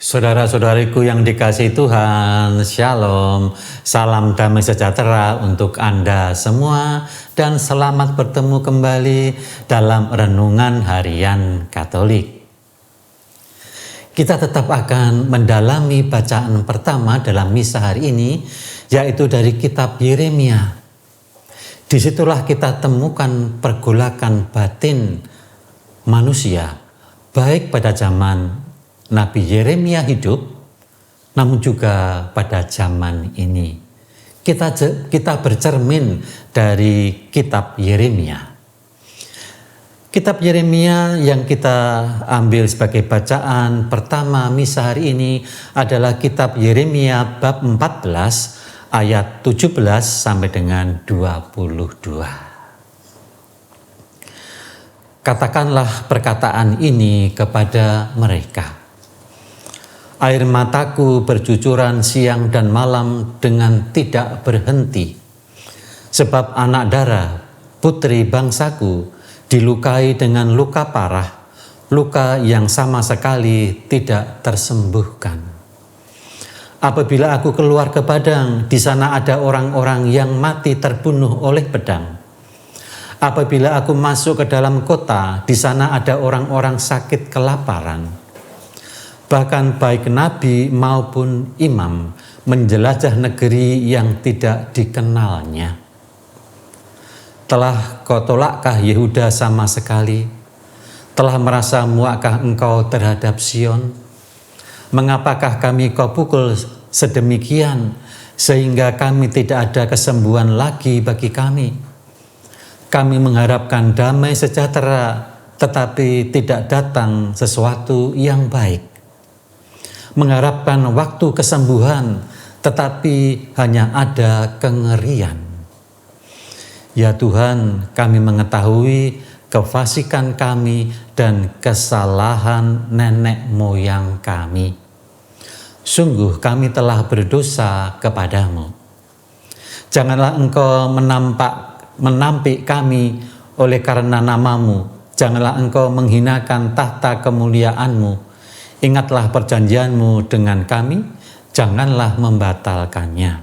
Saudara-saudariku yang dikasihi Tuhan, Shalom, salam damai sejahtera untuk Anda semua dan selamat bertemu kembali dalam Renungan Harian Katolik. Kita tetap akan mendalami bacaan pertama dalam misa hari ini, yaitu dari kitab Yeremia. Disitulah kita temukan pergolakan batin manusia, baik pada zaman Nabi Yeremia hidup, namun juga pada zaman ini. Kita bercermin dari kitab Yeremia. Kitab Yeremia yang kita ambil sebagai bacaan pertama misa hari ini adalah kitab Yeremia bab 14 ayat 17 sampai dengan 22. Katakanlah perkataan ini kepada mereka. Air mataku bercucuran siang dan malam dengan tidak berhenti. Sebab anak darah, putri bangsaku, dilukai dengan luka parah, luka yang sama sekali tidak tersembuhkan. Apabila aku keluar ke padang, di sana ada orang-orang yang mati terbunuh oleh pedang. Apabila aku masuk ke dalam kota, di sana ada orang-orang sakit kelaparan. Bahkan baik nabi maupun imam menjelajah negeri yang tidak dikenalnya. Telah kau tolakkah Yehuda sama sekali? Telah merasa muakkah engkau terhadap Sion? Mengapakah kami kau pukul sedemikian sehingga kami tidak ada kesembuhan lagi bagi kami? Kami mengharapkan damai sejahtera, tetapi tidak datang sesuatu yang baik. Mengharapkan waktu kesembuhan, tetapi hanya ada kengerian. Ya Tuhan, kami mengetahui kefasikan kami dan kesalahan nenek moyang kami. Sungguh kami telah berdosa kepadamu. Janganlah engkau menampik kami oleh karena namamu. Janganlah engkau menghinakan tahta kemuliaanmu. Ingatlah perjanjianmu dengan kami, janganlah membatalkannya.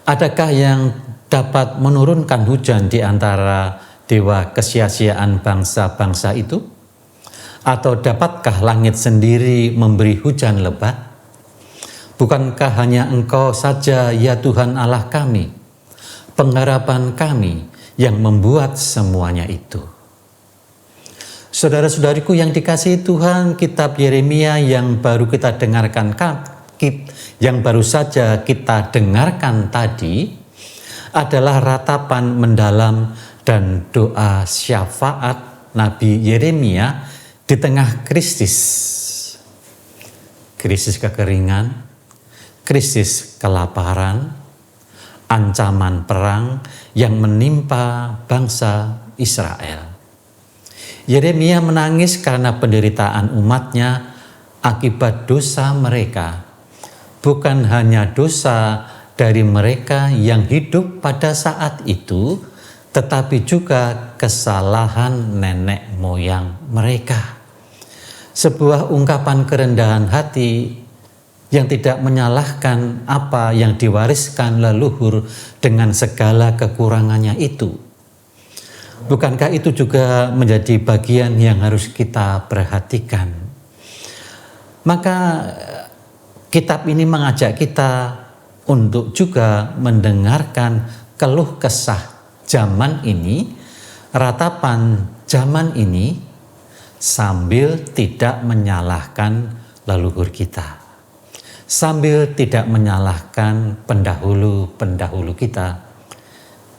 Adakah yang dapat menurunkan hujan di antara dewa kesia-siaan bangsa-bangsa itu? Atau dapatkah langit sendiri memberi hujan lebat? Bukankah hanya engkau saja ya Tuhan Allah kami, pengharapan kami yang membuat semuanya itu? Saudara-saudariku yang dikasihi Tuhan, kitab Yeremia yang baru kita dengarkan, yang baru saja kita dengarkan tadi adalah ratapan mendalam dan doa syafaat Nabi Yeremia di tengah krisis kekeringan, krisis kelaparan, ancaman perang yang menimpa bangsa Israel. Yeremia menangis karena penderitaan umatnya akibat dosa mereka. Bukan hanya dosa dari mereka yang hidup pada saat itu, tetapi juga kesalahan nenek moyang mereka. Sebuah ungkapan kerendahan hati yang tidak menyalahkan apa yang diwariskan leluhur dengan segala kekurangannya itu. Bukankah itu juga menjadi bagian yang harus kita perhatikan? Maka kitab ini mengajak kita untuk juga mendengarkan keluh kesah zaman ini, ratapan zaman ini, sambil tidak menyalahkan leluhur kita. Sambil tidak menyalahkan pendahulu-pendahulu kita.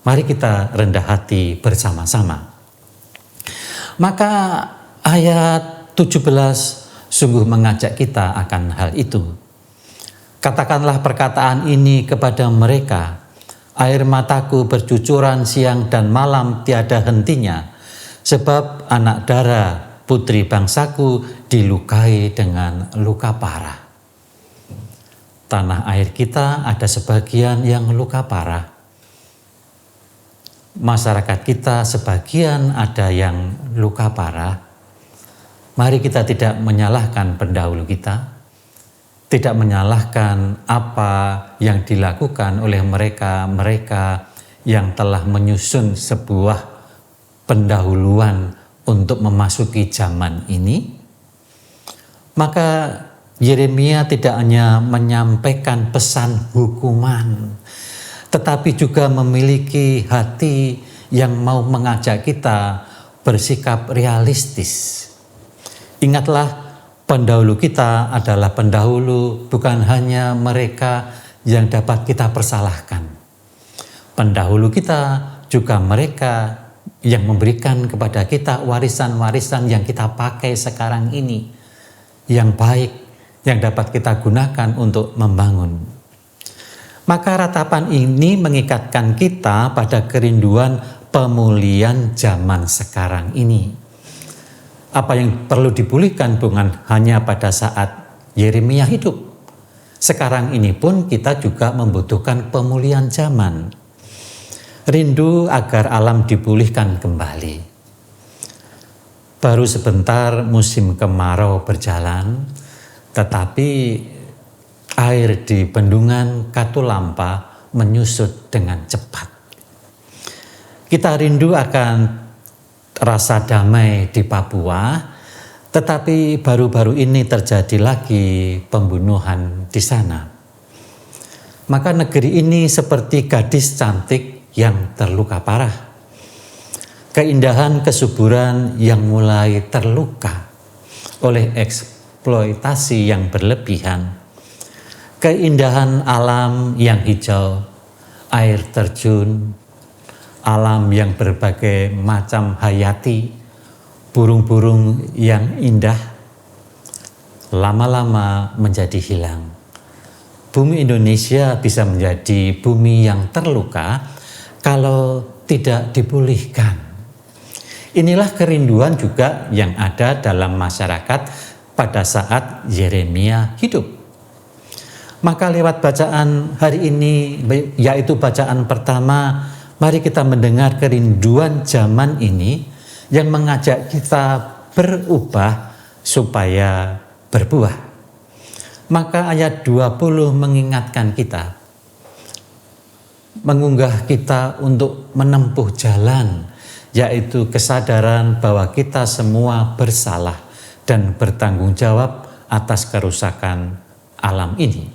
Mari kita rendah hati bersama-sama. Maka ayat 17 sungguh mengajak kita akan hal itu. Katakanlah perkataan ini kepada mereka. Air mataku bercucuran siang dan malam tiada hentinya. Sebab anak darah putri bangsaku dilukai dengan luka parah. Tanah air kita ada sebagian yang luka parah. Masyarakat kita sebagian ada yang luka parah. Mari kita tidak menyalahkan pendahulu kita, tidak menyalahkan apa yang dilakukan oleh mereka yang telah menyusun sebuah pendahuluan untuk memasuki zaman ini. Maka Yeremia tidak hanya menyampaikan pesan hukuman, tetapi juga memiliki hati yang mau mengajak kita bersikap realistis. Ingatlah, pendahulu kita adalah pendahulu bukan hanya mereka yang dapat kita persalahkan. Pendahulu kita juga mereka yang memberikan kepada kita warisan-warisan yang kita pakai sekarang ini, yang baik, yang dapat kita gunakan untuk membangun. Maka ratapan ini mengikatkan kita pada kerinduan pemulihan zaman sekarang ini. Apa yang perlu dipulihkan bukan hanya pada saat Yeremia hidup. Sekarang ini pun kita juga membutuhkan pemulihan zaman. Rindu agar alam dipulihkan kembali. Baru sebentar musim kemarau berjalan, tetapi air di bendungan Katulampa menyusut dengan cepat. Kita rindu akan rasa damai di Papua, tetapi baru-baru ini terjadi lagi pembunuhan di sana. Maka negeri ini seperti gadis cantik yang terluka parah. Keindahan kesuburan yang mulai terluka oleh eksploitasi yang berlebihan. Keindahan alam yang hijau, air terjun, alam yang berbagai macam hayati, burung-burung yang indah, lama-lama menjadi hilang. Bumi Indonesia bisa menjadi bumi yang terluka kalau tidak dipulihkan. Inilah kerinduan juga yang ada dalam masyarakat pada saat Yeremia hidup. Maka lewat bacaan hari ini, yaitu bacaan pertama, mari kita mendengar kerinduan zaman ini yang mengajak kita berubah supaya berbuah. Maka ayat 20 mengingatkan kita, mengunggah kita untuk menempuh jalan, yaitu kesadaran bahwa kita semua bersalah dan bertanggung jawab atas kerusakan alam ini.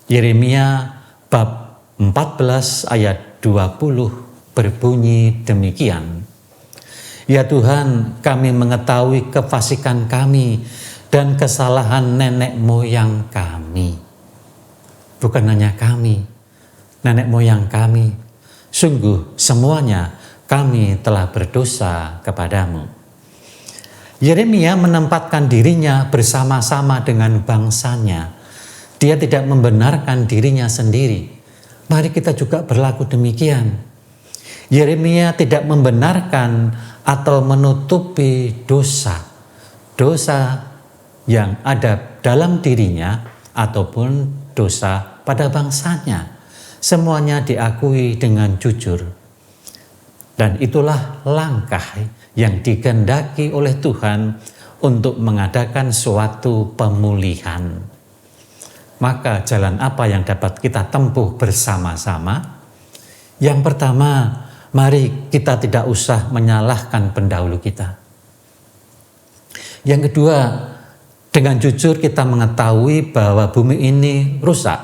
Yeremia bab 14 ayat 20 berbunyi demikian. Ya Tuhan, kami mengetahui kefasikan kami dan kesalahan nenek moyang kami. Bukan hanya kami, nenek moyang kami. Sungguh semuanya kami telah berdosa kepadamu. Yeremia menempatkan dirinya bersama-sama dengan bangsanya. Dia tidak membenarkan dirinya sendiri. Mari kita juga berlaku demikian. Yeremia tidak membenarkan atau menutupi dosa yang ada dalam dirinya ataupun dosa pada bangsanya. Semuanya diakui dengan jujur. Dan itulah langkah yang dikehendaki oleh Tuhan untuk mengadakan suatu pemulihan. Maka jalan apa yang dapat kita tempuh bersama-sama? Yang pertama, mari kita tidak usah menyalahkan pendahulu kita. Yang kedua, dengan jujur kita mengetahui bahwa bumi ini rusak.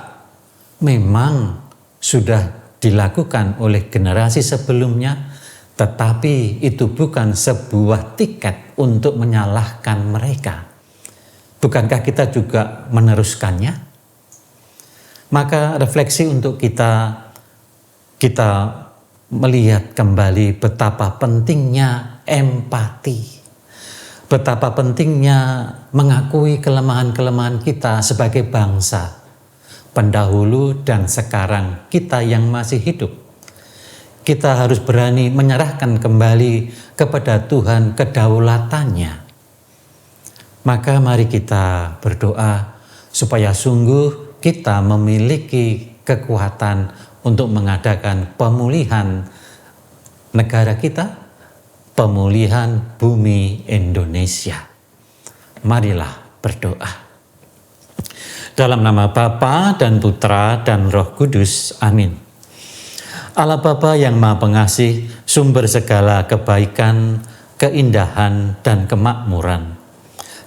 Memang sudah dilakukan oleh generasi sebelumnya, tetapi itu bukan sebuah tiket untuk menyalahkan mereka. Bukankah kita juga meneruskannya? Maka refleksi untuk kita melihat kembali betapa pentingnya empati. Betapa pentingnya mengakui kelemahan-kelemahan kita sebagai bangsa, pendahulu dan sekarang kita yang masih hidup. Kita harus berani menyerahkan kembali kepada Tuhan kedaulatannya. Maka mari kita berdoa supaya sungguh kita memiliki kekuatan untuk mengadakan pemulihan negara kita, pemulihan bumi Indonesia. Marilah berdoa. Dalam nama Bapa dan Putra dan Roh Kudus. Amin. Allah Bapa yang Maha Pengasih, sumber segala kebaikan, keindahan, dan kemakmuran.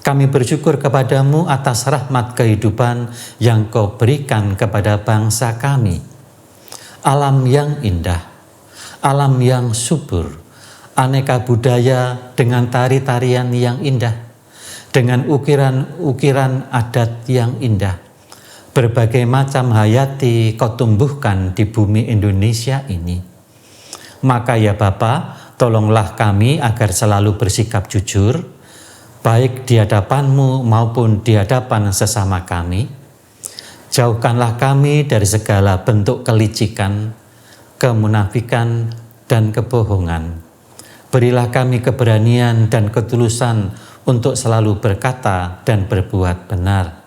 Kami bersyukur kepadamu atas rahmat kehidupan yang Kau berikan kepada bangsa kami. Alam yang indah, alam yang subur, aneka budaya dengan tari-tarian yang indah, dengan ukiran-ukiran adat yang indah. Berbagai macam hayati Kau tumbuhkan di bumi Indonesia ini. Maka ya Bapa, tolonglah kami agar selalu bersikap jujur, baik di hadapan-Mu maupun di hadapan sesama kami. Jauhkanlah kami dari segala bentuk kelicikan, kemunafikan, dan kebohongan. Berilah kami keberanian dan ketulusan untuk selalu berkata dan berbuat benar.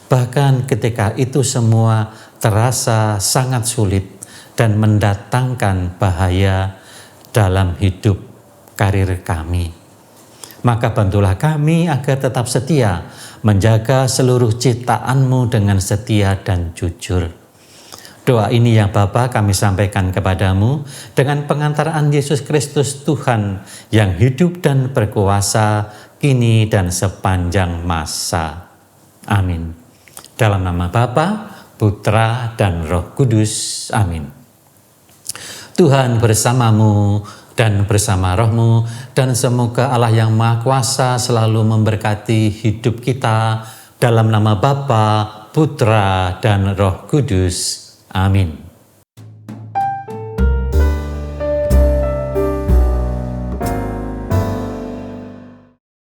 Bahkan ketika itu semua terasa sangat sulit dan mendatangkan bahaya dalam hidup karir kami. Maka bantulah kami agar tetap setia menjaga seluruh ciptaan-Mu dengan setia dan jujur. Doa ini yang Bapa kami sampaikan kepadamu dengan pengantaraan Yesus Kristus Tuhan yang hidup dan berkuasa kini dan sepanjang masa. Amin. Dalam nama Bapa, Putra, dan Roh Kudus. Amin. Tuhan bersamamu dan bersama rohmu, dan semoga Allah yang Maha Kuasa selalu memberkati hidup kita dalam nama Bapa, Putra, dan Roh Kudus. Amin.